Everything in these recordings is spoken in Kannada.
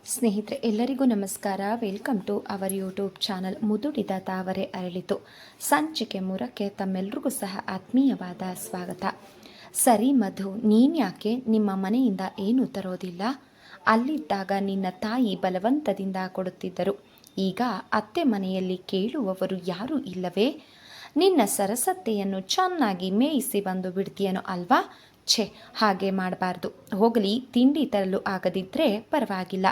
ಸ್ನೇಹಿತರೆ ಎಲ್ಲರಿಗೂ ನಮಸ್ಕಾರ. Welcome to our YouTube channel ಮುದುಡಿದ ತಾವರೆ ಅರಳಿತು ಸಂಚಿಕೆ 3ಕ್ಕೆ ತಮ್ಮೆಲ್ಲರಿಗೂ ಸಹ ಆತ್ಮೀಯವಾದ ಸ್ವಾಗತ. ಸರಿ ಮಧು, ನೀನ್ಯಾಕೆ ನಿಮ್ಮ ಮನೆಯಿಂದ ಏನು ತರೋದಿಲ್ಲ? ಅಲ್ಲಿದ್ದಾಗ ನಿನ್ನ ತಾಯಿ ಬಲವಂತದಿಂದ ಕೊಡುತ್ತಿದ್ದರು. ಈಗ ಅತ್ತೆ ಮನೆಯಲ್ಲಿ ಕೇಳುವವರು ಯಾರೂ ಇಲ್ಲವೇ? ನಿನ್ನ ಸರಸತ್ತೆಯನ್ನು ಚೆನ್ನಾಗಿ ಮೇಯಿಸಿ ಬಂದು ಬಿಡ್ತೀಯನೋ ಅಲ್ವಾ? ಛೆ, ಹಾಗೆ ಮಾಡಬಾರ್ದು. ಹೋಗಲಿ, ತಿಂಡಿ ತರಲು ಆಗದಿದ್ದರೆ ಪರವಾಗಿಲ್ಲ,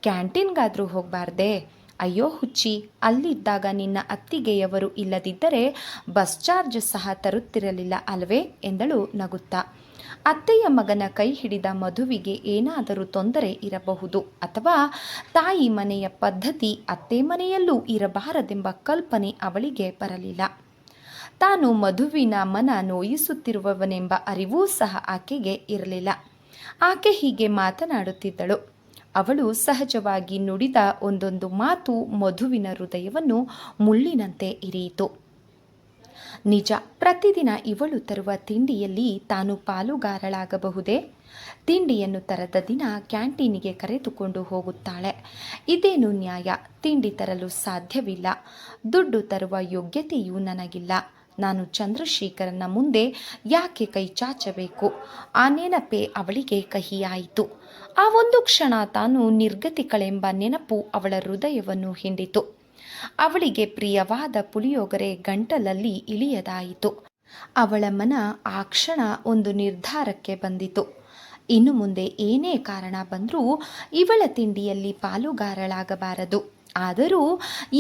ಕ್ಯಾಂಟೀನ್ಗಾದರೂ ಹೋಗಬಾರ್ದೆ? ಅಯ್ಯೋ ಹುಚ್ಚಿ, ಅಲ್ಲಿದ್ದಾಗ ನಿನ್ನ ಅತ್ತಿಗೆಯವರು ಇಲ್ಲದಿದ್ದರೆ ಬಸ್ ಚಾರ್ಜ್ ಸಹ ತರುತ್ತಿರಲಿಲ್ಲ ಅಲ್ವೇ ಎಂದಳು ನಗುತ್ತಾ. ಅತ್ತೆಯ ಮಗನ ಕೈ ಹಿಡಿದ ಮಧುವಿಗೆ ಏನಾದರೂ ತೊಂದರೆ ಇರಬಹುದು, ಅಥವಾ ತಾಯಿ ಮನೆಯ ಪದ್ಧತಿ ಅತ್ತೆ ಮನೆಯಲ್ಲೂ ಇರಬಾರದೆಂಬ ಕಲ್ಪನೆ ಅವಳಿಗೆ ಬರಲಿಲ್ಲ. ತಾನು ಮಧುವಿನ ಮನ ನೋಯಿಸುತ್ತಿರುವವನೆಂಬ ಅರಿವೂ ಸಹ ಆಕೆಗೆ ಇರಲಿಲ್ಲ. ಆಕೆ ಹೀಗೆ ಮಾತನಾಡುತ್ತಿದ್ದಳು. ಅವಳು ಸಹಜವಾಗಿ ನುಡಿದ ಒಂದೊಂದು ಮಾತು ಮಧುವಿನ ಹೃದಯವನ್ನು ಮುಳ್ಳಿನಂತೆ ಇರಿಯಿತು. ನಿಜ, ಪ್ರತಿದಿನ ಇವಳು ತರುವ ತಿಂಡಿಯಲ್ಲಿ ತಾನು ಪಾಲುಗಾರಳಾಗಬಹುದೇ? ತಿಂಡಿಯನ್ನು ತರದ ದಿನ ಕ್ಯಾಂಟೀನಿಗೆ ಕರೆದುಕೊಂಡು ಹೋಗುತ್ತಾಳೆ. ಇದೇನು ನ್ಯಾಯ? ತಿಂಡಿ ತರಲು ಸಾಧ್ಯವಿಲ್ಲ. ದುಡ್ಡು ತರುವ ಯೋಗ್ಯತೆಯೂ ನನಗಿಲ್ಲ. ನಾನು ಚಂದ್ರಶೇಖರನ ಮುಂದೆ ಯಾಕೆ ಕೈ ಚಾಚಬೇಕು? ಆ ನೆನಪೇ ಅವಳಿಗೆ ಕಹಿಯಾಯಿತು. ಆ ಒಂದು ಕ್ಷಣ ತಾನು ನಿರ್ಗತಿಕಳೆಂಬ ನೆನಪು ಅವಳ ಹೃದಯವನ್ನು ಹಿಂಡಿತು. ಅವಳಿಗೆ ಪ್ರಿಯವಾದ ಪುಳಿಯೋಗರೆ ಗಂಟಲಲ್ಲಿ ಇಳಿಯದಾಯಿತು. ಅವಳ ಮನ ಆ ಕ್ಷಣ ಒಂದು ನಿರ್ಧಾರಕ್ಕೆ ಬಂದಿತು. ಇನ್ನು ಮುಂದೆ ಏನೇ ಕಾರಣ ಬಂದರೂ ಇವಳ ತಿಂಡಿಯಲ್ಲಿ ಪಾಲುಗಾರಳಾಗಬಾರದು. ಆದರೂ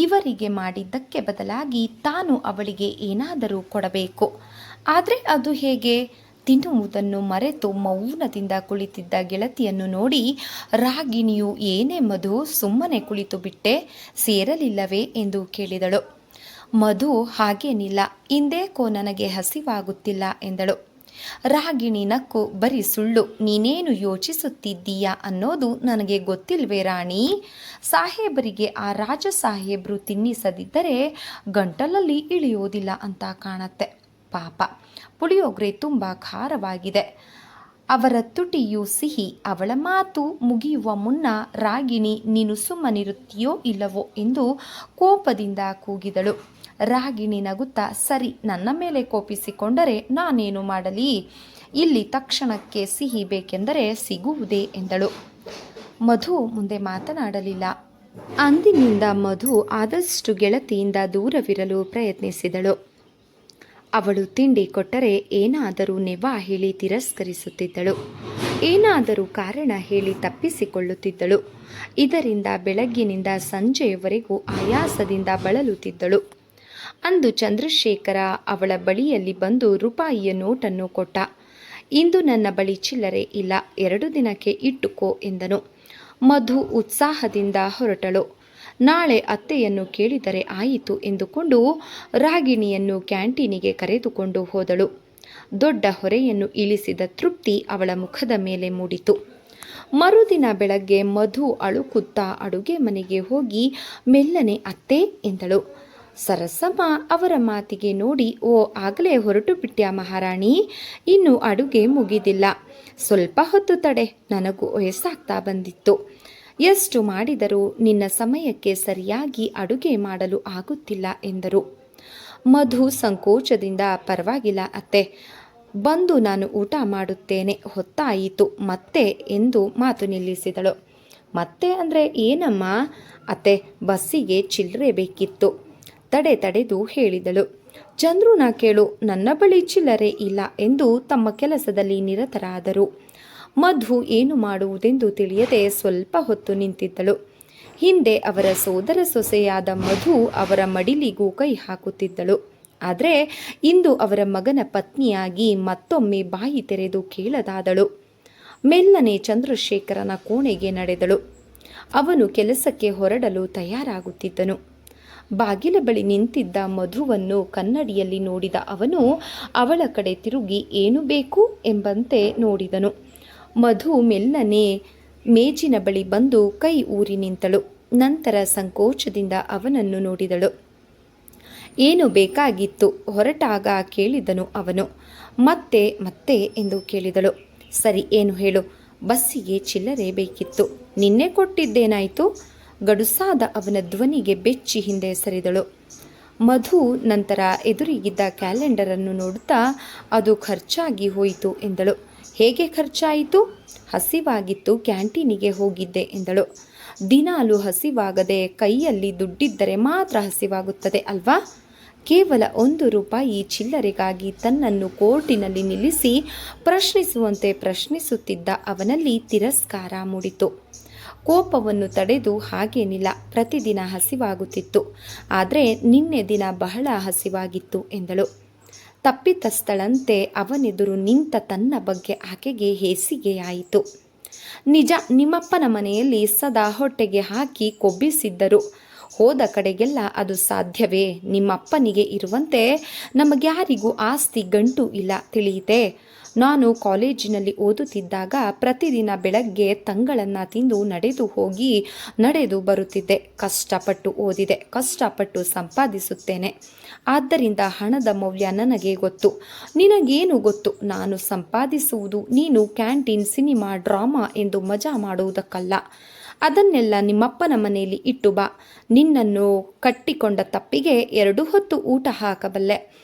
ಇವರಿಗೆ ಮಾಡಿದ್ದಕ್ಕೆ ಬದಲಾಗಿ ತಾನು ಅವಳಿಗೆ ಏನಾದರೂ ಕೊಡಬೇಕು. ಆದರೆ ಅದು ಹೇಗೆ? ತಿನ್ನುವುದನ್ನು ಮರೆತು ಮೌನದಿಂದ ಕುಳಿತಿದ್ದ ಗೆಳತಿಯನ್ನು ನೋಡಿ ರಾಗಿಣಿಯು, ಏನೇ ಮಧು, ಸುಮ್ಮನೆ ಕುಳಿತು ಬಿಟ್ಟೆ, ಸೇರಲಿಲ್ಲವೇ ಎಂದು ಕೇಳಿದಳು. ಮಧು, ಹಾಗೇನಿಲ್ಲ, ಇಂದೇಕೋ ನನಗೆ ಹಸಿವಾಗುತ್ತಿಲ್ಲ ಎಂದಳು. ರಾಗಿಣಿ ನಕ್ಕು, ಬರೀ ಸುಳ್ಳು, ನೀನೇನು ಯೋಚಿಸುತ್ತಿದ್ದೀಯಾ ಅನ್ನೋದು ನನಗೆ ಗೊತ್ತಿಲ್ವೇ ರಾಣಿ? ಸಾಹೇಬರಿಗೆ ಆ ರಾಜ ಸಾಹೇಬ್ರು ತಿನ್ನಿಸದಿದ್ದರೆ ಗಂಟಲಲ್ಲಿ ಇಳಿಯೋದಿಲ್ಲ ಅಂತ ಕಾಣತ್ತೆ. ಪಾಪ, ಪುಳಿಯೋಗರೆ ತುಂಬ ಖಾರವಾಗಿದೆ. ಅವರ ತುಟಿಯು ಸಿಹಿ. ಅವಳ ಮಾತು ಮುಗಿಯುವ ಮುನ್ನ ರಾಗಿಣಿ, ನೀನು ಸುಮ್ಮನಿರುತ್ತೀಯೋ ಇಲ್ಲವೋ ಎಂದು ಕೋಪದಿಂದ ಕೂಗಿದಳು. ರಾಗಿಣಿ ನಗುತ್ತಾ, ಸರಿ, ನನ್ನ ಮೇಲೆ ಕೋಪಿಸಿಕೊಂಡರೆ ನಾನೇನು ಮಾಡಲಿ? ಇಲ್ಲಿ ತಕ್ಷಣಕ್ಕೆ ಸಿಹಿ ಬೇಕೆಂದರೆ ಸಿಗುವುದೇ ಎಂದಳು. ಮಧು ಮುಂದೆ ಮಾತನಾಡಲಿಲ್ಲ. ಅಂದಿನಿಂದ ಮಧು ಆದಷ್ಟು ಗೆಳತಿಯಿಂದ ದೂರವಿರಲು ಪ್ರಯತ್ನಿಸಿದಳು. ಅವಳು ತಿಂಡಿ ಕೊಟ್ಟರೆ ಏನಾದರೂ ನೆವ ಹೇಳಿ ತಿರಸ್ಕರಿಸುತ್ತಿದ್ದಳು. ಏನಾದರೂ ಕಾರಣ ಹೇಳಿ ತಪ್ಪಿಸಿಕೊಳ್ಳುತ್ತಿದ್ದಳು. ಇದರಿಂದ ಬೆಳಗ್ಗಿನಿಂದ ಸಂಜೆಯವರೆಗೂ ಆಯಾಸದಿಂದ ಬಳಲುತ್ತಿದ್ದಳು. ಅಂದು ಚಂದ್ರಶೇಖರ ಅವಳ ಬಳಿಯಲ್ಲಿ ಬಂದು ರೂಪಾಯಿಯ ನೋಟನ್ನು ಕೊಟ್ಟ. ಇಂದು ನನ್ನ ಬಳಿ ಚಿಲ್ಲರೆ ಇಲ್ಲ, 2 ದಿನಕ್ಕೆ ಇಟ್ಟುಕೋ ಎಂದನು. ಮಧು ಉತ್ಸಾಹದಿಂದ ಹೊರಟಳು. ನಾಳೆ ಅತ್ತೆಯನ್ನು ಕೇಳಿದರೆ ಆಯಿತು ಎಂದುಕೊಂಡು ರಾಗಿಣಿಯನ್ನು ಕ್ಯಾಂಟೀನಿಗೆ ಕರೆದುಕೊಂಡು ಹೋದಳು. ದೊಡ್ಡ ಹೊರೆಯನ್ನು ಇಳಿಸಿದ ತೃಪ್ತಿ ಅವಳ ಮುಖದ ಮೇಲೆ ಮೂಡಿತು. ಮರುದಿನ ಬೆಳಗ್ಗೆ ಮಧು ಅಳುಕುತ್ತಾ ಅಡುಗೆ ಮನೆಗೆ ಹೋಗಿ ಮೆಲ್ಲನೆ ಅತ್ತೆ ಎಂದಳು. ಸರಸಮ್ಮ ಅವರ ಮಾತಿಗೆ ನೋಡಿ, ಓ, ಆಗಲೇ ಹೊರಟು ಬಿಟ್ಟ್ಯಾ ಮಹಾರಾಣಿ? ಇನ್ನು ಅಡುಗೆ ಮುಗಿದಿಲ್ಲ, ಸ್ವಲ್ಪ ಹೊತ್ತು ತಡೆ, ನನಗೂ ವಯಸ್ಸಾಗ್ತಾ ಬಂದಿತ್ತು. ಎಷ್ಟು ಮಾಡಿದರೂ ನಿನ್ನ ಸಮಯಕ್ಕೆ ಸರಿಯಾಗಿ ಅಡುಗೆ ಮಾಡಲು ಆಗುತ್ತಿಲ್ಲ ಎಂದರು. ಮಧು ಸಂಕೋಚದಿಂದ, ಪರವಾಗಿಲ್ಲ ಅತ್ತೆ, ಬಂದು ನಾನು ಊಟ ಮಾಡುತ್ತೇನೆ, ಹೊತ್ತಾಯಿತು ಮತ್ತೆ ಎಂದು ಮಾತು ನಿಲ್ಲಿಸಿದಳು. ಮತ್ತೆ ಅಂದರೆ ಏನಮ್ಮ? ಅತ್ತೆ, ಬಸ್ಸಿಗೆ ಚಿಲ್ಲರೆ ಬೇಕಿತ್ತು, ತಡೆದು ಹೇಳಿದಳು. ಚಂದ್ರುನ ಕೇಳು, ನನ್ನ ಬಳಿ ಚಿಲ್ಲರೆ ಇಲ್ಲ ಎಂದು ತಮ್ಮ ಕೆಲಸದಲ್ಲಿ ನಿರತರಾದರು. ಮಧು ಏನು ಮಾಡುವುದೆಂದು ತಿಳಿಯದೆ ಸ್ವಲ್ಪ ಹೊತ್ತು ನಿಂತಿದ್ದಳು. ಹಿಂದೆ ಅವರ ಸೋದರ ಸೊಸೆಯಾದ ಮಧು ಅವರ ಮಡಿಲಿಗೂ ಕೈ ಹಾಕುತ್ತಿದ್ದಳು. ಆದರೆ ಇಂದು ಅವರ ಮಗನ ಪತ್ನಿಯಾಗಿ ಮತ್ತೊಮ್ಮೆ ಬಾಯಿ ತೆರೆದು ಕೇಳದಾದಳು. ಮೆಲ್ಲನೆ ಚಂದ್ರಶೇಖರನ ಕೋಣೆಗೆ ನಡೆದಳು. ಅವನು ಕೆಲಸಕ್ಕೆ ಹೊರಡಲು ತಯಾರಾಗುತ್ತಿದ್ದನು. ಬಾಗಿಲ ಬಳಿ ನಿಂತಿದ್ದ ಮಧುವನ್ನು ಕನ್ನಡಿಯಲ್ಲಿ ನೋಡಿದ ಅವನು ಅವಳ ಕಡೆ ತಿರುಗಿ ಏನು ಬೇಕು ಎಂಬಂತೆ ನೋಡಿದನು. ಮಧು ಮೆಲ್ಲನೆ ಮೇಜಿನ ಬಳಿ ಬಂದು ಕೈ ಊರಿ ನಿಂತಳು. ನಂತರ ಸಂಕೋಚದಿಂದ ಅವನನ್ನು ನೋಡಿದಳು. ಏನು ಬೇಕಾಗಿತ್ತು? ಹೊರಟಾಗ ಕೇಳಿದನು ಅವನು. ಮತ್ತೆ ಎಂದು ಕೇಳಿದಳು. ಸರಿ, ಏನು ಹೇಳು? ಬಸ್ಸಿಗೆ ಚಿಲ್ಲರೆ ಬೇಕಿತ್ತು. ನಿನ್ನೆ ಕೊಟ್ಟಿದ್ದೇನಾಯಿತು? ಗಡುಸಾದ ಅವನ ಧ್ವನಿಗೆ ಬೆಚ್ಚಿ ಹಿಂದೆ ಸರಿದಳು. ಮಧು ನಂತರ ಎದುರಿಗಿದ್ದ ಕ್ಯಾಲೆಂಡರನ್ನು ನೋಡುತ್ತಾ ಅದು ಖರ್ಚಾಗಿ ಹೋಯಿತು ಎಂದಳು. ಹೇಗೆ ಖರ್ಚಾಯಿತು? ಹಸಿವಾಗಿತ್ತು, ಕ್ಯಾಂಟೀನಿಗೆ ಹೋಗಿದ್ದೆ ಎಂದಳು. ದಿನಾಲು ಹಸಿವಾಗದೆ ಕೈಯಲ್ಲಿ ದುಡ್ಡಿದ್ದರೆ ಮಾತ್ರ ಹಸಿವಾಗುತ್ತದೆ ಅಲ್ವಾ? ಕೇವಲ 1 ರೂಪಾಯಿ ಚಿಲ್ಲರೆಗಾಗಿ ತನ್ನನ್ನು ಕೋರ್ಟಿನಲ್ಲಿ ನಿಲ್ಲಿಸಿ ಪ್ರಶ್ನಿಸುವಂತೆ ಪ್ರಶ್ನಿಸುತ್ತಿದ್ದ ಅವನಲ್ಲಿ ತಿರಸ್ಕಾರ ಮೂಡಿತು. ಕೋಪವನ್ನು ತಡೆದು ಹಾಗೇನಿಲ್ಲ, ಪ್ರತಿದಿನ ಹಸಿವಾಗುತ್ತಿತ್ತು, ಆದರೆ ನಿನ್ನೆ ದಿನ ಬಹಳ ಹಸಿವಾಗಿತ್ತು ಎಂದಳು. ತಪ್ಪಿತಸ್ಥಳಂತೆ ಅವನೆದುರು ನಿಂತ ತನ್ನ ಬಗ್ಗೆ ಆಕೆಗೆ ಹೇಸಿಗೆಯಾಯಿತು. ನಿಜ, ನಿಮ್ಮಪ್ಪನ ಮನೆಯಲ್ಲಿ ಸದಾ ಹೊಟ್ಟೆಗೆ ಹಾಕಿ ಕೊಬ್ಬಿಸಿದ್ದರು. ಹೋದ ಕಡೆಗೆಲ್ಲ ಅದು ಸಾಧ್ಯವೇ? ನಿಮ್ಮಪ್ಪನಿಗೆ ಇರುವಂತೆ ನಮಗ್ಯಾರಿಗೂ ಆಸ್ತಿ ಗಂಟು ಇಲ್ಲ, ತಿಳಿಯಿತೆ? ನಾನು ಕಾಲೇಜಿನಲ್ಲಿ ಓದುತ್ತಿದ್ದಾಗ ಪ್ರತಿದಿನ ಬೆಳಗ್ಗೆ ತಂಗಳನ್ನು ತಿಂದು ನಡೆದು ಹೋಗಿ ನಡೆದು ಬರುತ್ತಿದ್ದೆ. ಕಷ್ಟಪಟ್ಟು ಓದಿದೆ, ಕಷ್ಟಪಟ್ಟು ಸಂಪಾದಿಸುತ್ತೇನೆ. ಆದ್ದರಿಂದ ಹಣದ ಮೌಲ್ಯ ನನಗೆ ಗೊತ್ತು. ನಿನಗೇನು ಗೊತ್ತು? ನಾನು ಸಂಪಾದಿಸುವುದು ನೀನು ಕ್ಯಾಂಟೀನ್, ಸಿನಿಮಾ, ಡ್ರಾಮಾ ಎಂದು ಮಜಾ ಮಾಡುವುದಕ್ಕಲ್ಲ. ಅದನ್ನೆಲ್ಲ ನಿಮ್ಮಪ್ಪನ ಮನೆಯಲ್ಲಿ ಇಟ್ಟು ಬಾ. ನಿನ್ನನ್ನು ಕಟ್ಟಿಕೊಂಡ ತಪ್ಪಿಗೆ 2 ಹೊತ್ತು ಊಟ ಹಾಕಬಲ್ಲೆ.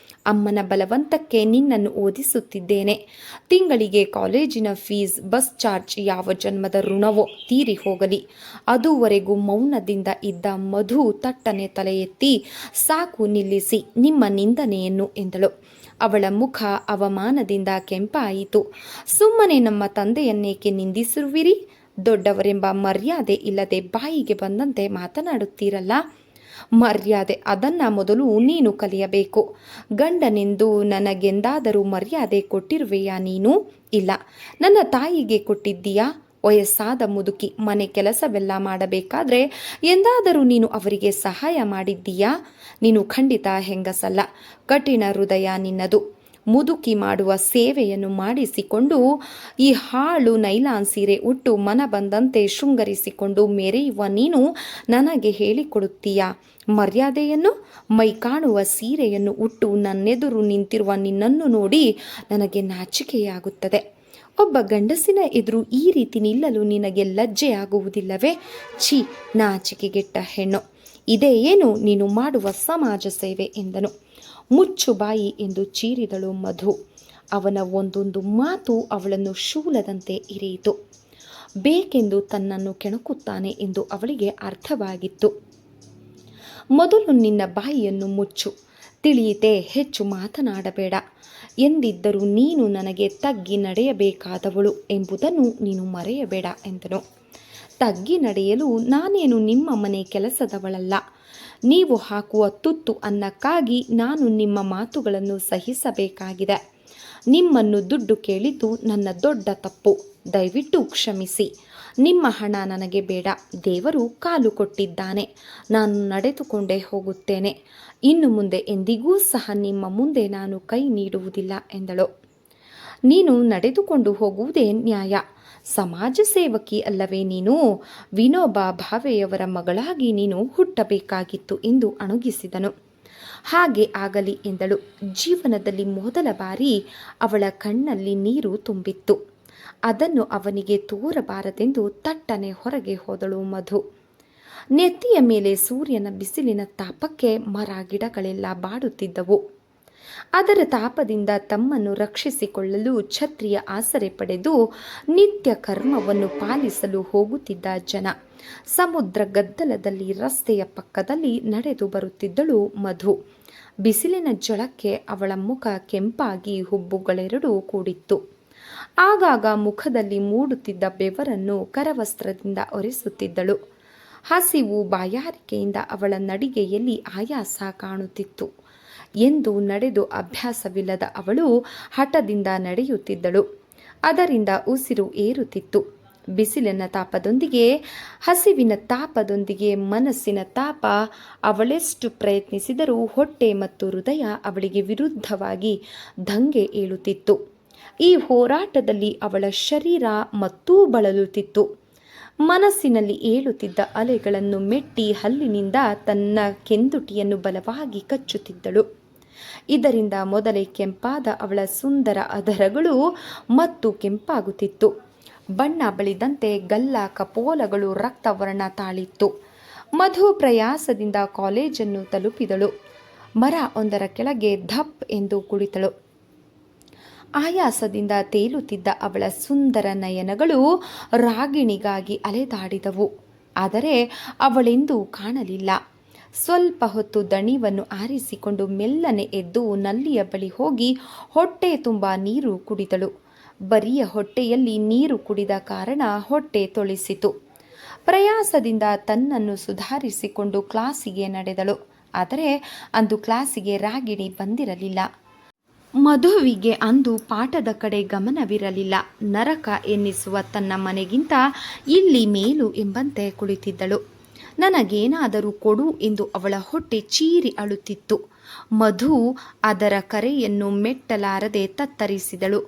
ಅಮ್ಮನ ಬಲವಂತಕ್ಕೆ ನಿನ್ನನ್ನು ಓದಿಸುತ್ತಿದ್ದೇನೆ. ತಿಂಗಳಿಗೆ ಕಾಲೇಜಿನ ಫೀಸ್, ಬಸ್ ಚಾರ್ಜ್ ಯಾವ ಜನ್ಮದ ಋಣವೋ ತೀರಿ ಹೋಗಲಿ. ಅದುವರೆಗೂ ಮೌನದಿಂದ ಇದ್ದ ಮಧು ತಟ್ಟನೆ ತಲೆ ಎತ್ತಿ, ಸಾಕು ನಿಲ್ಲಿಸಿ ನಿಮ್ಮ ನಿಂದನೆಯನ್ನು ಎಂದಳು. ಅವಳ ಮುಖ ಅವಮಾನದಿಂದ ಕೆಂಪಾಯಿತು. ಸುಮ್ಮನೆ ನಮ್ಮ ತಂದೆಯನ್ನೇಕೆ ನಿಂದಿಸಿರುವಿರಿ? ದೊಡ್ಡವರೆಂಬ ಮರ್ಯಾದೆ ಇಲ್ಲದೆ ಬಾಯಿಗೆ ಬಂದಂತೆ ಮಾತನಾಡುತ್ತೀರಲ್ಲ. ಮರ್ಯಾದೆ, ಅದನ್ನು ಮೊದಲು ನೀನು ಕಲಿಯಬೇಕು. ಗಂಡನೆಂದು ನನಗೆಂದಾದರೂ ಮರ್ಯಾದೆ ಕೊಟ್ಟಿರುವೆಯಾ ನೀನು? ಇಲ್ಲ. ನನ್ನ ತಾಯಿಗೆ ಕೊಟ್ಟಿದ್ದೀಯಾ? ವಯಸ್ಸಾದ ಮುದುಕಿ, ಮನೆ ಕೆಲಸವೆಲ್ಲ ಮಾಡಬೇಕಾದ್ರೆ ಎಂದಾದರೂ ನೀನು ಅವರಿಗೆ ಸಹಾಯ ಮಾಡಿದ್ದೀಯಾ? ನೀನು ಖಂಡಿತ ಹೆಂಗಸಲ್ಲ. ಕಠಿಣ ಹೃದಯ ನಿನ್ನದು. ಮುದುಕಿ ಮಾಡುವ ಸೇವೆಯನ್ನು ಮಾಡಿಸಿಕೊಂಡು ಈ ಹಾಳು ನೈಲಾನ್ ಸೀರೆ ಉಟ್ಟು ಮನ ಬಂದಂತೆ ಶೃಂಗರಿಸಿಕೊಂಡು ಮೆರೆಯುವ ನೀನು ನನಗೆ ಹೇಳಿಕೊಡುತ್ತೀಯಾ ಮರ್ಯಾದೆಯನ್ನು? ಮೈ ಕಾಣುವ ಸೀರೆಯನ್ನು ಉಟ್ಟು ನನ್ನೆದುರು ನಿಂತಿರುವ ನಿನ್ನನ್ನು ನೋಡಿ ನನಗೆ ನಾಚಿಕೆಯಾಗುತ್ತದೆ. ಒಬ್ಬ ಗಂಡಸಿನ ಎದುರು ಈ ರೀತಿ ನಿಲ್ಲಲು ನಿನಗೆ ಲಜ್ಜೆಯಾಗುವುದಿಲ್ಲವೇ? ಛೀ, ನಾಚಿಕೆಗೆಟ್ಟ ಹೆಣ್ಣು. ಇದೇ ಏನು ನೀನು ಮಾಡುವ ಸಮಾಜ ಸೇವೆ ಎಂದನು. ಮುಚ್ಚು ಬಾಯಿ ಎಂದು ಚೀರಿದಳು ಮಧು. ಅವನ ಒಂದೊಂದು ಮಾತು ಅವಳನ್ನು ಶೂಲದಂತೆ ಇರಿಯಿತು. ಬೇಕೆಂದು ತನ್ನನ್ನು ಕೆಣಕುತ್ತಾನೆ ಎಂದು ಅವಳಿಗೆ ಅರ್ಥವಾಗಿತ್ತು. ಮೊದಲು ನಿನ್ನ ಬಾಯಿಯನ್ನು ಮುಚ್ಚು, ತಿಳಿಯಿತೆ? ಹೆಚ್ಚು ಮಾತನಾಡಬೇಡ. ಎಂದಿದ್ದರೂ ನೀನು ನನಗೆ ತಗ್ಗಿ ನಡೆಯಬೇಕಾದವಳು ಎಂಬುದನ್ನು ನೀನು ಮರೆಯಬೇಡ ಎಂದನು. ತಗ್ಗಿ ನಡೆಯಲು ನಾನೇನು ನಿಮ್ಮ ಮನೆ ಕೆಲಸದವಳಲ್ಲ. ನೀವು ಹಾಕುವ ತುತ್ತು ಅನ್ನಕ್ಕಾಗಿ ನಾನು ನಿಮ್ಮ ಮಾತುಗಳನ್ನು ಸಹಿಸಬೇಕಾಗಿದೆ. ನಿಮ್ಮನ್ನು ದುಡ್ಡು ಕೇಳಿದ್ದು ನನ್ನ ದೊಡ್ಡ ತಪ್ಪು. ದಯವಿಟ್ಟು ಕ್ಷಮಿಸಿ. ನಿಮ್ಮ ಹಣ ನನಗೆ ಬೇಡ. ದೇವರು ಕಾಲು ಕೊಟ್ಟಿದ್ದಾನೆ. ನಾನು ನಡೆದುಕೊಂಡೇ ಹೋಗುತ್ತೇನೆ. ಇನ್ನು ಮುಂದೆ ಎಂದಿಗೂ ಸಹ ನಿಮ್ಮ ಮುಂದೆ ನಾನು ಕೈ ನೀಡುವುದಿಲ್ಲ ಎಂದಳು. ನೀನು ನಡೆದುಕೊಂಡು ಹೋಗುವುದೇ ನ್ಯಾಯ. ಸಮಾಜ ಸೇವಕಿ ಅಲ್ಲವೇ ನೀನು? ವಿನೋಬಾ ಭಾವೆಯವರ ಮಗಳಾಗಿ ನೀನು ಹುಟ್ಟಬೇಕಾಗಿತ್ತು ಎಂದು ಅಣುಗಿಸಿದನು. ಹಾಗೆ ಆಗಲಿ ಎಂದಳು. ಜೀವನದಲ್ಲಿ ಮೊದಲ ಬಾರಿ ಅವಳ ಕಣ್ಣಲ್ಲಿ ನೀರು ತುಂಬಿತ್ತು. ಅದನ್ನು ಅವನಿಗೆ ತೋರಬಾರದೆಂದು ತಟ್ಟನೆ ಹೊರಗೆ ಹೋದಳು ಮಧು. ನೆತ್ತಿಯ ಮೇಲೆ ಸೂರ್ಯನ ಬಿಸಿಲಿನ ತಾಪಕ್ಕೆ ಮರ ಗಿಡಗಳೆಲ್ಲ ಬಾಡುತ್ತಿದ್ದವು. ಅದರ ತಾಪದಿಂದ ತಮ್ಮನ್ನು ರಕ್ಷಿಸಿಕೊಳ್ಳಲು ಛತ್ರಿಯ ಆಸರೆ ಪಡೆದು ನಿತ್ಯ ಕರ್ಮವನ್ನು ಪಾಲಿಸಲು ಹೋಗುತ್ತಿದ್ದ ಜನ. ಸಮುದ್ರ ಗದ್ದಲದಲ್ಲಿ ರಸ್ತೆಯ ಪಕ್ಕದಲ್ಲಿ ನಡೆದು ಬರುತ್ತಿದ್ದಳು ಮಧು. ಬಿಸಿಲಿನ ಝಳಕ್ಕೆ ಅವಳ ಮುಖ ಕೆಂಪಾಗಿ ಹುಬ್ಬುಗಳೆರಡೂ ಕೂಡಿತ್ತು. ಆಗಾಗ ಮುಖದಲ್ಲಿ ಮೂಡುತ್ತಿದ್ದ ಬೆವರನ್ನು ಕರವಸ್ತ್ರದಿಂದ ಒರೆಸುತ್ತಿದ್ದಳು. ಹಸಿವು ಬಾಯಾರಿಕೆಯಿಂದ ಅವಳ ನಡಿಗೆಯಲ್ಲಿ ಆಯಾಸ ಕಾಣುತ್ತಿತ್ತು. ಎಂದು ನಡೆದು ಅಭ್ಯಾಸವಿಲ್ಲದ ಅವಳು ಹಠದಿಂದ ನಡೆಯುತ್ತಿದ್ದಳು. ಅದರಿಂದ ಉಸಿರು ಏರುತ್ತಿತ್ತು. ಬಿಸಿಲಿನ ತಾಪದೊಂದಿಗೆ, ಹಸಿವಿನ ತಾಪದೊಂದಿಗೆ ಮನಸ್ಸಿನ ತಾಪ. ಅವಳೆಷ್ಟು ಪ್ರಯತ್ನಿಸಿದರೂ ಹೊಟ್ಟೆ ಮತ್ತು ಹೃದಯ ಅವಳಿಗೆ ವಿರುದ್ಧವಾಗಿ ದಂಗೆ ಏಳುತ್ತಿತ್ತು. ಈ ಹೋರಾಟದಲ್ಲಿ ಅವಳ ಶರೀರ ಮತ್ತೂ ಬಳಲುತ್ತಿತ್ತು. ಮನಸ್ಸಿನಲ್ಲಿ ಏಳುತ್ತಿದ್ದ ಅಲೆಗಳನ್ನು ಮೆಟ್ಟಿ ಹಲ್ಲಿನಿಂದ ತನ್ನ ಕೆಂದುಟಿಯನ್ನು ಬಲವಾಗಿ ಕಚ್ಚುತ್ತಿದ್ದಳು. ಇದರಿಂದ ಮೊದಲೇ ಕೆಂಪಾದ ಅವಳ ಸುಂದರ ಅಧರಗಳು ಮತ್ತು ಕೆಂಪಾಗುತ್ತಿತ್ತು. ಬಣ್ಣ ಬಳಿದಂತೆ ಗಲ್ಲ ಕಪೋಲಗಳು ರಕ್ತವರ್ಣ ತಾಳಿತ್ತು. ಮಧು ಪ್ರಯಾಸದಿಂದ ಕಾಲೇಜನ್ನು ತಲುಪಿದಳು. ಮರ ಒಂದರ ಕೆಳಗೆ ಧಪ್ ಎಂದು ಕುಳಿತಳು. ಆಯಾಸದಿಂದ ತೇಲುತ್ತಿದ್ದ ಅವಳ ಸುಂದರ ನಯನಗಳು ರಾಗಿಣಿಗಾಗಿ ಅಲೆದಾಡಿದವು. ಆದರೆ ಅವಳೆಂದೂ ಕಾಣಲಿಲ್ಲ. ಸ್ವಲ್ಪ ಹೊತ್ತು ದಣಿವನ್ನು ಆರಿಸಿಕೊಂಡು ಮೆಲ್ಲನೆ ಎದ್ದು ನಲ್ಲಿಯ ಬಳಿ ಹೋಗಿ ಹೊಟ್ಟೆ ತುಂಬ ನೀರು ಕುಡಿದಳು. ಬರಿಯ ಹೊಟ್ಟೆಯಲ್ಲಿ ನೀರು ಕುಡಿದ ಕಾರಣ ಹೊಟ್ಟೆ ತೊಳಿಸಿತು. ಪ್ರಯಾಸದಿಂದ ತನ್ನನ್ನು ಸುಧಾರಿಸಿಕೊಂಡು ಕ್ಲಾಸಿಗೆ ನಡೆದಳು. ಆದರೆ ಅಂದು ಕ್ಲಾಸಿಗೆ ರಾಗಿಣಿ ಬಂದಿರಲಿಲ್ಲ. ಮಧುವಿಗೆ ಅಂದು ಪಾಠದ ಕಡೆ ಗಮನವಿರಲಿಲ್ಲ. ನರಕ ಎನ್ನಿಸುವ ತನ್ನ ಮನೆಗಿಂತ ಇಲ್ಲಿ ಮೇಲು ಎಂಬಂತೆ ಕುಳಿತಿದ್ದಳು. ನನಗೇನಾದರೂ ಕೊಡು ಎಂದು ಅವಳ ಹೊಟ್ಟೆ ಚೀರಿ ಅಳುತ್ತಿತ್ತು. ಮಧು ಅದರ ಕರೆಯನ್ನು ಮೆಟ್ಟಲಾರದೆ ತತ್ತರಿಸಿದಳು.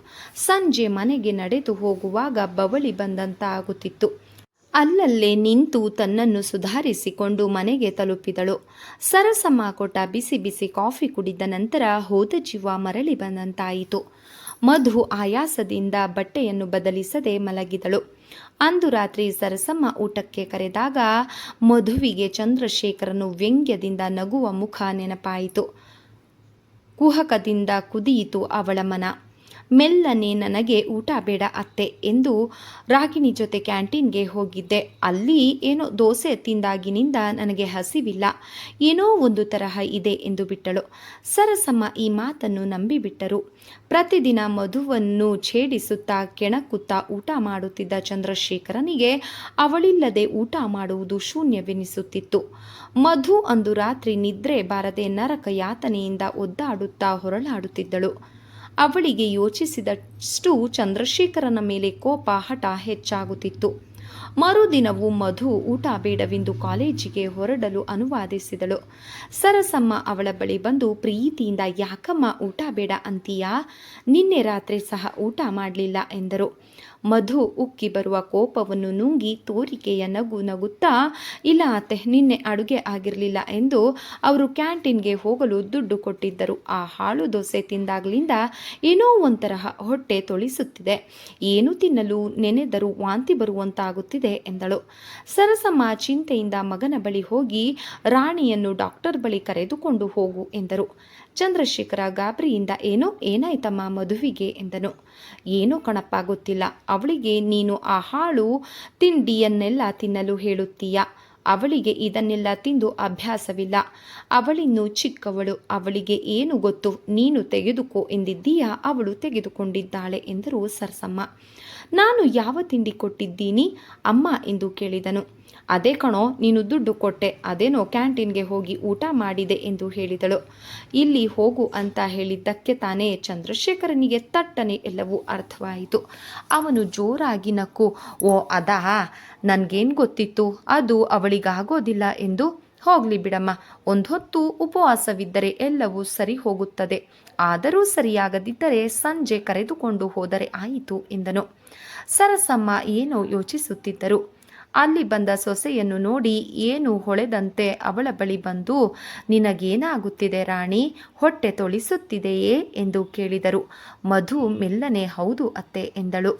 ಸಂಜೆ ಮನೆಗೆ ನಡೆದು ಹೋಗುವಾಗ ಬವಳಿ ಬಂದಂತಾಗುತ್ತಿತ್ತು. ಅಲ್ಲಲ್ಲೇ ನಿಂತು ತನ್ನನ್ನು ಸುಧಾರಿಸಿಕೊಂಡು ಮನೆಗೆ ತಲುಪಿದಳು. ಸರಸಮ್ಮ ಕೊಟ್ಟ ಬಿಸಿ ಬಿಸಿ ಕಾಫಿ ಕುಡಿದ ನಂತರ ಹೋದ ಜೀವ ಮರಳಿ ಬಂದಂತಾಯಿತು. ಮಧು ಆಯಾಸದಿಂದ ಬಟ್ಟೆಯನ್ನು ಬದಲಿಸದೆ ಮಲಗಿದಳು. ಅಂದು ರಾತ್ರಿ ಸರಸಮ್ಮ ಊಟಕ್ಕೆ ಕರೆದಾಗ ಮಧುವಿಗೆ ಚಂದ್ರಶೇಖರನು ವ್ಯಂಗ್ಯದಿಂದ ನಗುವ ಮುಖ ನೆನಪಾಯಿತು. ಕುಹಕದಿಂದ ಕುದಿಯಿತು ಅವಳ ಮನ. ಮೆಲ್ಲನೆ ನನಗೆ ಊಟ ಬೇಡ ಅತ್ತೆ ಎಂದು ರಾಗಿಣಿ ಜೊತೆ ಕ್ಯಾಂಟೀನ್ಗೆ ಹೋಗಿದ್ದೆ. ಅಲ್ಲಿ ಏನೋ ದೋಸೆ ತಿಂದಾಗಿನಿಂದ ನನಗೆ ಹಸಿವಿಲ್ಲ, ಏನೋ ಒಂದು ತರಹ ಇದೆ ಎಂದು ಬಿಟ್ಟಳು. ಸರಸಮ್ಮ ಈ ಮಾತನ್ನು ನಂಬಿಬಿಟ್ಟರು. ಪ್ರತಿದಿನ ಮಧುವನ್ನು ಛೇಡಿಸುತ್ತಾ ಕೆಣಕುತ್ತಾ ಊಟ ಮಾಡುತ್ತಿದ್ದ ಚಂದ್ರಶೇಖರನಿಗೆ ಅವಳಿಲ್ಲದೆ ಊಟ ಮಾಡುವುದು ಶೂನ್ಯವೆನಿಸುತ್ತಿತ್ತು. ಮಧು ಅಂದು ರಾತ್ರಿ ನಿದ್ರೆ ಬಾರದೆ ನರಕ ಯಾತನೆಯಿಂದ ಒದ್ದಾಡುತ್ತಾ ಹೊರಳಾಡುತ್ತಿದ್ದಳು. ಅವಳಿಗೆ ಯೋಚಿಸಿದಷ್ಟು ಚಂದ್ರಶೇಖರನ ಮೇಲೆ ಕೋಪ ಹಠ ಹೆಚ್ಚಾಗುತ್ತಿತ್ತು. ಮರುದಿನವೂ ಮಧು ಊಟ ಬೇಡವೆಂದು ಕಾಲೇಜಿಗೆ ಹೊರಡಲು ಅನುವಾದಿಸಿದಳು. ಸರಸಮ್ಮ ಅವಳ ಬಳಿ ಬಂದು ಪ್ರೀತಿಯಿಂದ ಯಾಕಮ್ಮ ಊಟ ಬೇಡ ಅಂತೀಯಾ, ನಿನ್ನೆ ರಾತ್ರಿ ಸಹ ಊಟ ಮಾಡಲಿಲ್ಲ ಎಂದರು. ಮಧು ಉಕ್ಕಿ ಬರುವ ಕೋಪವನ್ನು ನುಂಗಿ ತೋರಿಕೆಯ ನಗು ನಗುತ್ತಾ, ಇಲ್ಲ ಅತ್ತೆ, ನಿನ್ನೆ ಅಡುಗೆ ಆಗಿರಲಿಲ್ಲ ಎಂದು ಅವರು ಕ್ಯಾಂಟೀನ್ಗೆ ಹೋಗಲು ದುಡ್ಡು ಕೊಟ್ಟಿದ್ದರು. ಆ ಹಾಳು ದೋಸೆ ತಿಂದಾಗಲಿಂದ ಏನೋ ಒಂತರಹ ಹೊಟ್ಟೆ ತೊಳಿಸುತ್ತಿದೆ, ಏನು ತಿನ್ನಲು ನೆನೆದರೂ ವಾಂತಿ ಬರುವಂತಾಗುತ್ತಿದೆ ಎಂದಳು. ಸರಸಮ್ಮ ಚಿಂತೆಯಿಂದ ಮಗನ ಬಳಿ ಹೋಗಿ ರಾಣಿಯನ್ನು ಡಾಕ್ಟರ್ ಬಳಿ ಕರೆದುಕೊಂಡು ಹೋಗು ಎಂದರು. ಚಂದ್ರಶೇಖರ ಗಾಬರಿಯಿಂದ ಏನಾಯ್ತಮ್ಮ ಮಧುವಿಗೆ ಎಂದನು. ಏನೋ ಕಣಪ್ಪ ಗೊತ್ತಿಲ್ಲ, ಅವಳಿಗೆ ನೀನು ಆ ಹಾಳು ತಿಂಡಿಯನ್ನೆಲ್ಲ ತಿನ್ನಲು ಹೇಳುತ್ತೀಯ. ಅವಳಿಗೆ ಇದನ್ನೆಲ್ಲ ತಿಂದು ಅಭ್ಯಾಸವಿಲ್ಲ. ಅವಳಿನ್ನೂ ಚಿಕ್ಕವಳು, ಅವಳಿಗೆ ಏನು ಗೊತ್ತು, ನೀನು ತೆಗೆದುಕೋ ಎಂದಿದ್ದೀಯಾ, ಅವಳು ತೆಗೆದುಕೊಂಡಿದ್ದಾಳೆ ಎಂದರು ಸರಸಮ್ಮ. ನಾನು ಯಾವ ತಿಂಡಿ ಕೊಟ್ಟಿದ್ದೀನಿ ಅಮ್ಮ ಎಂದು ಕೇಳಿದನು. ಅದೇ ಕಣೋ, ನೀನು ದುಡ್ಡು ಕೊಟ್ಟೆ, ಅದೇನೋ ಕ್ಯಾಂಟೀನ್ಗೆ ಹೋಗಿ ಊಟ ಮಾಡಿದೆ ಎಂದು ಹೇಳಿದಳು. ಇಲ್ಲಿ ಹೋಗು ಅಂತ ಹೇಳಿದ್ದಕ್ಕೆ ತಾನೇ ಚಂದ್ರಶೇಖರನಿಗೆ ತಟ್ಟನೆ ಎಲ್ಲವೂ ಅರ್ಥವಾಯಿತು. ಅವನು ಜೋರಾಗಿ ನಕ್ಕು, ಓ ಅದಾ, ನನಗೇನು ಗೊತ್ತಿತ್ತು ಅದು ಅವಳಿಗಾಗೋದಿಲ್ಲ ಎಂದು. ಹೋಗ್ಲಿ ಬಿಡಮ್ಮ, ಒಂದೊತ್ತು ಉಪವಾಸವಿದ್ದರೆ ಎಲ್ಲವೂ ಸರಿ ಹೋಗುತ್ತದೆ. ಆದರೂ ಸರಿಯಾಗದಿದ್ದರೆ ಸಂಜೆ ಕರೆದುಕೊಂಡು ಹೋದರೆ ಆಯಿತು ಎಂದನು. ಸರಸಮ್ಮ ಏನೋ ಯೋಚಿಸುತ್ತಿದ್ದರು. ಅಲ್ಲಿ ಬಂದ ಸೊಸೆಯನ್ನು ನೋಡಿ ಏನು ಹೊಳೆದಂತೆ ಅವಳ ಬಳಿ ಬಂದು, ನಿನಗೇನಾಗುತ್ತಿದೆ ರಾಣಿ, ಹೊಟ್ಟೆ ತೊಳಿಸುತ್ತಿದೆಯೇ ಎಂದು ಕೇಳಿದರು. ಮಧು ಮೆಲ್ಲನೆ ಹೌದು ಅತ್ತೆ ಎಂದಳು.